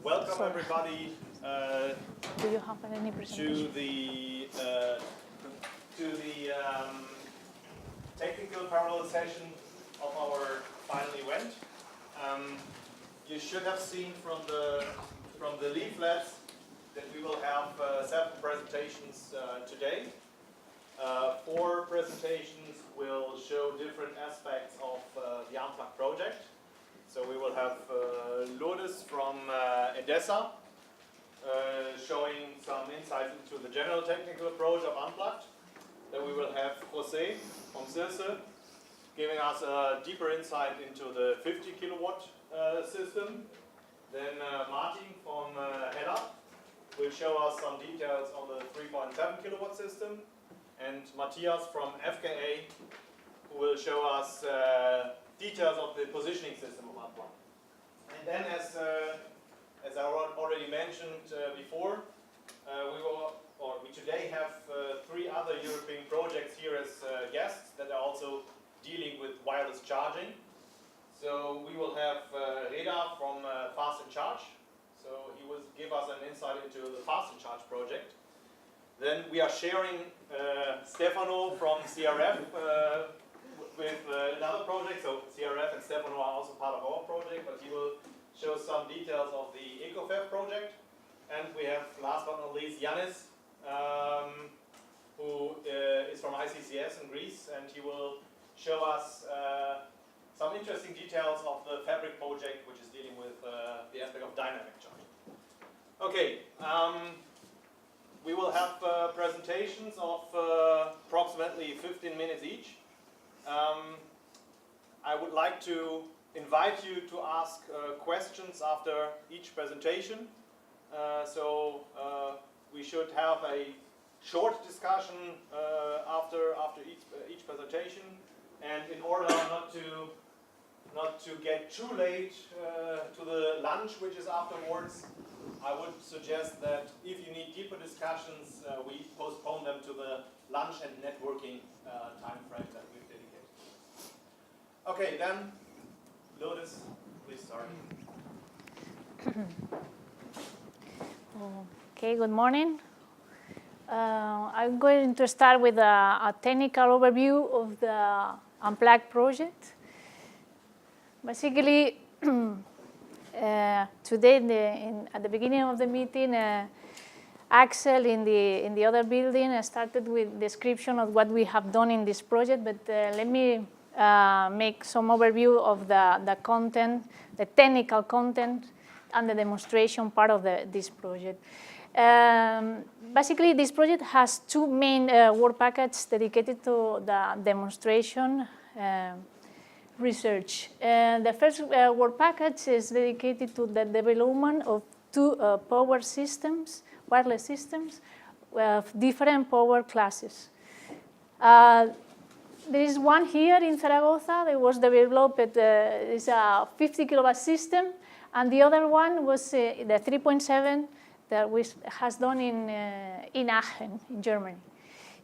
Welcome everybody Do you have any presentation? to the technical parallel session of our final event. You should have seen from the leaflets that we will have 7 presentations today. 4 presentations will show different aspects of the UNPLUGGED project. So we will have Lourdes from ENDESA showing some insights into the general technical approach of UNPLUGGED. Then we will have José from CIRSE giving us a deeper insight into the 50 kilowatt system. Then Martin from HELA will show us some details on the 3.7 kilowatt system. And Matthias from FKA who will show us details of the positioning system of UNPLUGGED. And then as I already mentioned before, we today have 3 other European projects here as guests that are also dealing with wireless charging. So we will have Reda from Fast and Charge. So he will give us an insight into the Fast and Charge project. Then we are sharing Stefano from CRF with another project. So CRF and Stefano are also part of our project, but he will show some details of the EcoFEF project. And we have, last but not least, Yannis, who is from ICCS in Greece, and he will show us some interesting details of the Fabric project, which is dealing with the aspect of dynamic charging. Okay, we will have presentations of approximately 15 minutes each. I would like to invite you to ask questions after each presentation. So we should have a short discussion after each presentation, and in order not to get too late to the lunch which is afterwards, I would suggest that if you need deeper discussions, we postpone them to the lunch and networking time frame that we've dedicated. Okay, then Lourdes, please start. Okay, good morning. I'm going to start with a technical overview of the UNPLUGGED project. Basically, today, at the beginning of the meeting, Axel in the other building started with description of what we have done in this project, but let me make some overview of the content, the technical content, and the demonstration part of this project. Basically, this project has 2 main work packages dedicated to the demonstration research. The first work package is dedicated to the development of 2 power systems, wireless systems, with different power classes. There is one here in Zaragoza that was developed, it's a 50 kilowatt system, and the other one was the 3.7 that has done in Aachen, in Germany.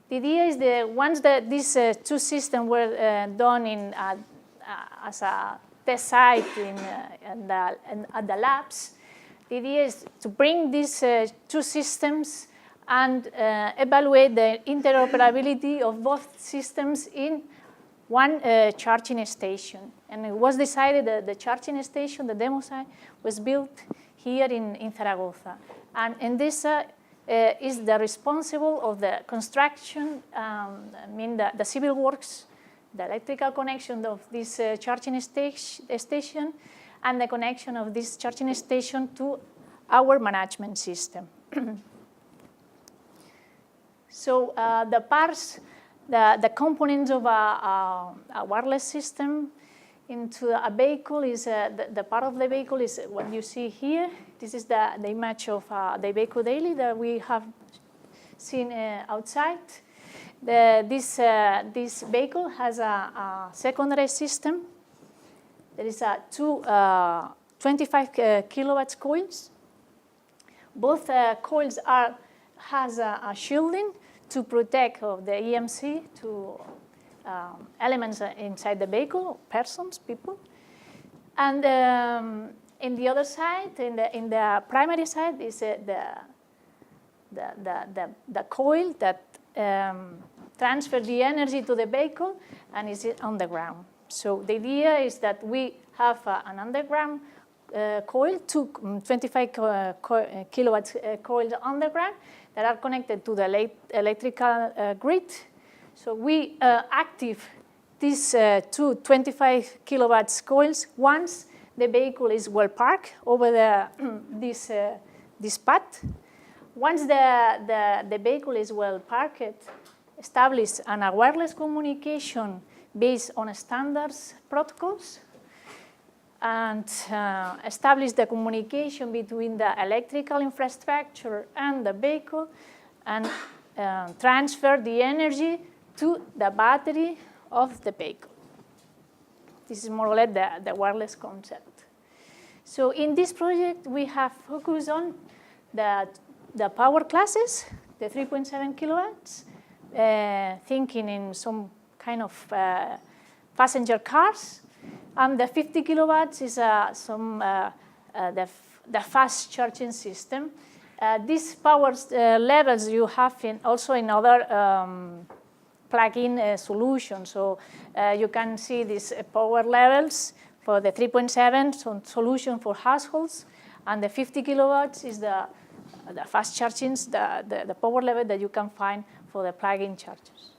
The idea is that once these 2 systems were done as a test site at the labs, the idea is to bring these 2 systems and evaluate the interoperability of both systems in one charging station. And it was decided that the charging station, the demo site, was built here in Zaragoza. And ENDESA is the responsible of the construction, the civil works, the electrical connection of this charging station, and the connection of this charging station to our management system. So the parts, the components of a wireless system into a vehicle is, the part of the vehicle is what you see here. This is the image of the Iveco Daily that we have seen outside. This vehicle has a secondary system. There is 2 25 kilowatts coils. Both coils has a shielding to protect the EMC to elements inside the vehicle, persons, people. And in the other side, in the primary side, is the coil that transfers the energy to the vehicle and is on the ground. So the idea is that we have an underground coil, two 25 kilowatts coils underground that are connected to the electrical grid. So we active these two 25 kilowatts coils once the vehicle is well parked over this path. Once the vehicle is well parked, establish a wireless communication based on standards protocols, and establish the communication between the electrical infrastructure and the vehicle, and transfer the energy to the battery of the vehicle. This is more or less the wireless concept. So in this project, we have focused on the power classes, the 3.7 kilowatts, thinking in some kind of passenger cars. And the 50 kilowatts is the fast charging system. These power levels you have also in other plug-in solutions. So you can see these power levels for the 3.7 solution for households, and the 50 kilowatts is the fast charging, the power level that you can find for the plug-in chargers.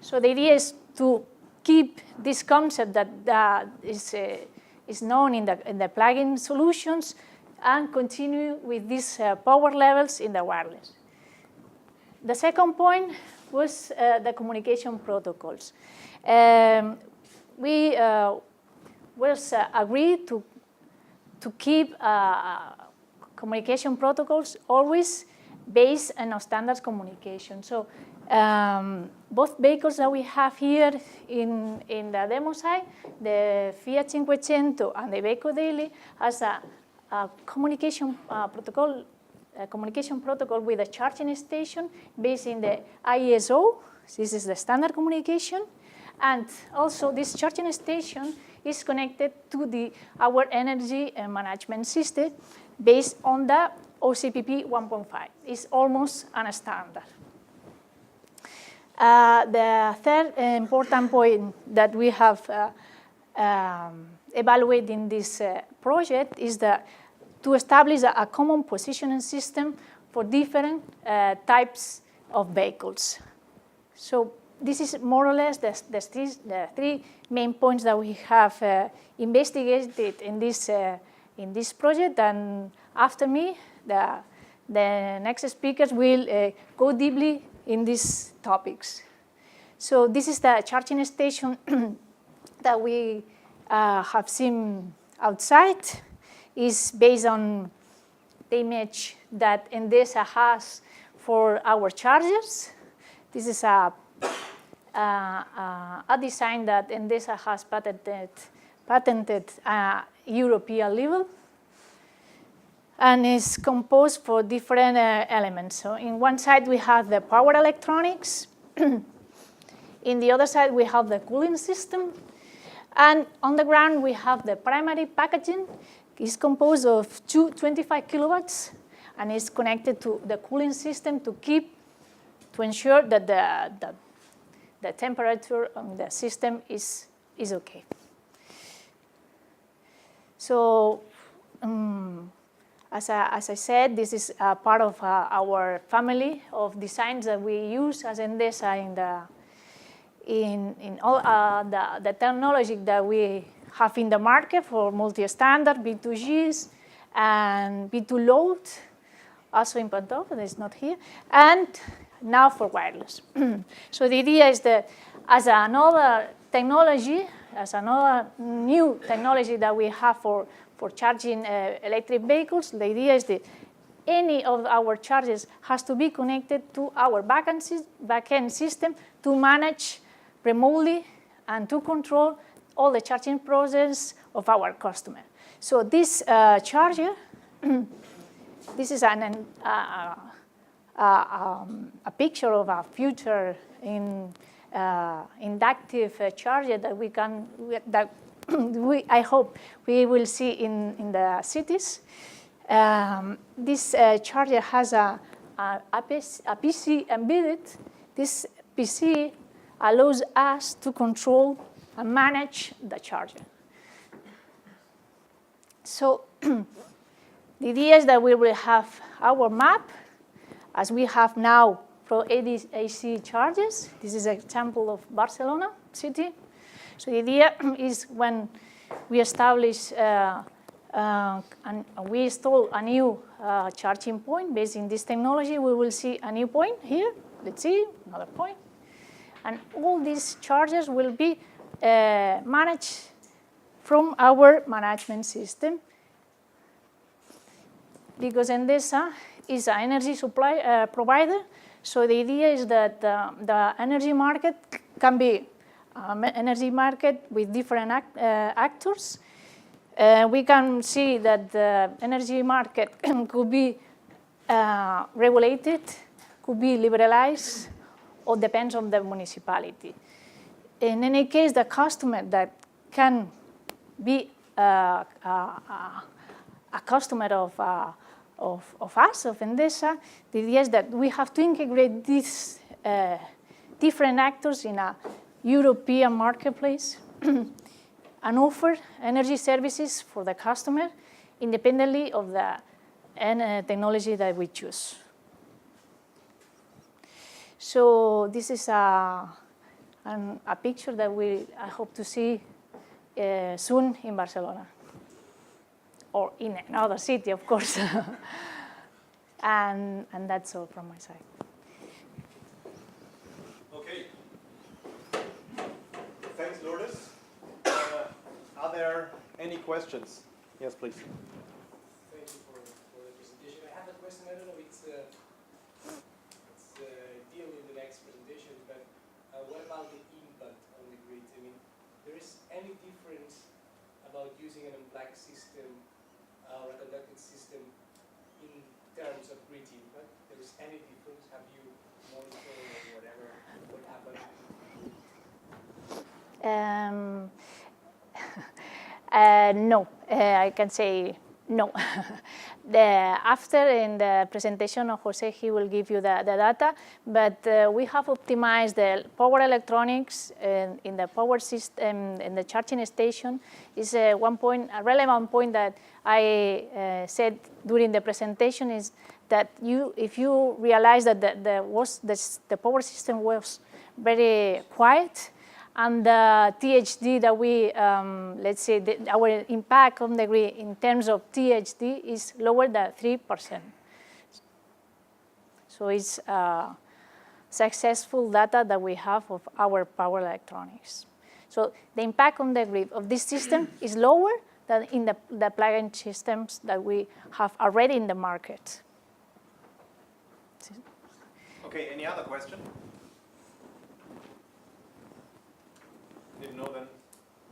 So the idea is to keep this concept that is known in the plug-in solutions and continue with these power levels in the wireless. The second point was the communication protocols. We was agreed to keep communication protocols always based on standards communication. So both vehicles that we have here in the demo site, the Fiat 500 and the Iveco Daily, has a communication protocol with a charging station based in the ISO. This is the standard communication. And also this charging station is connected to our energy management system based on the OCPP 1.5. It's almost a standard. The third important point that we have evaluated in this project is to establish a common positioning system for different types of vehicles. So this is more or less the three main points that we have investigated in this project. And after me, the next speakers will go deeply in these topics. So this is the charging station that we have seen outside. Is based on the image that ENDESA has for our chargers. This is a design that ENDESA has patented at European level, and is composed for different elements. So in one side we have the power electronics, in the other side we have the cooling system, and on the ground we have the primary packaging. It's composed of two 25 kilowatts, and is connected to the cooling system to ensure that the temperature of the system is okay. So as I said, this is part of our family of designs that we use as ENDESA in all the technology that we have in the market for multi-standard, B2Gs, and B2 load, also in Pantov, that is not here, and now for wireless. So the idea is that as another technology, as another new technology that we have for charging electric vehicles, the idea is that any of our chargers has to be connected to our backend system to manage remotely and to control all the charging process of our customer. So this charger, this is a picture of a future inductive charger that I hope we will see in the cities. This charger has a PC embedded. This PC allows us to control and manage the charger. So the idea is that we will have our map, as we have now for AC chargers. This is an example of Barcelona city. So the idea is when we establish and we install a new charging point based in this technology, we will see a new point here. Let's see, another point. And all these chargers will be managed from our management system. Because ENDESA is an energy supply provider, so the idea is that the energy market can be an energy market with different actors. We can see that the energy market could be regulated, could be liberalized, or depends on the municipality. In any case, the customer that can be a customer of us, of ENDESA, the idea is that we have to integrate these different actors in a European marketplace and offer energy services for the customer independently of the technology that we choose. So this is a picture that I hope to see soon in Barcelona, or in another city, of course. and that's all from my side. Okay. Thanks, Lourdes. Are there any questions? Yes, please. Thank you for the presentation. I have a question. I don't know if it's deal in the next presentation, but what about the impact on the grid? I mean, there is any difference about using an unplugged system or a conducted system in terms of grid impact? There is any difference? Have you monitored or whatever? What happened? No, I can say no. After in the presentation of Jose, he will give you the data, but we have optimized the power electronics in the power system, in the charging station. Is one point, a relevant point that I said during the presentation is that if you realize that the power system was very quiet, and the THD that we, let's say, our impact on the grid in terms of THD is lower than 3%. So it's successful data that we have of our power electronics. So the impact on the grid of this system is lower than in the plug-in systems that we have already in the market. Okay, any other question? If no, then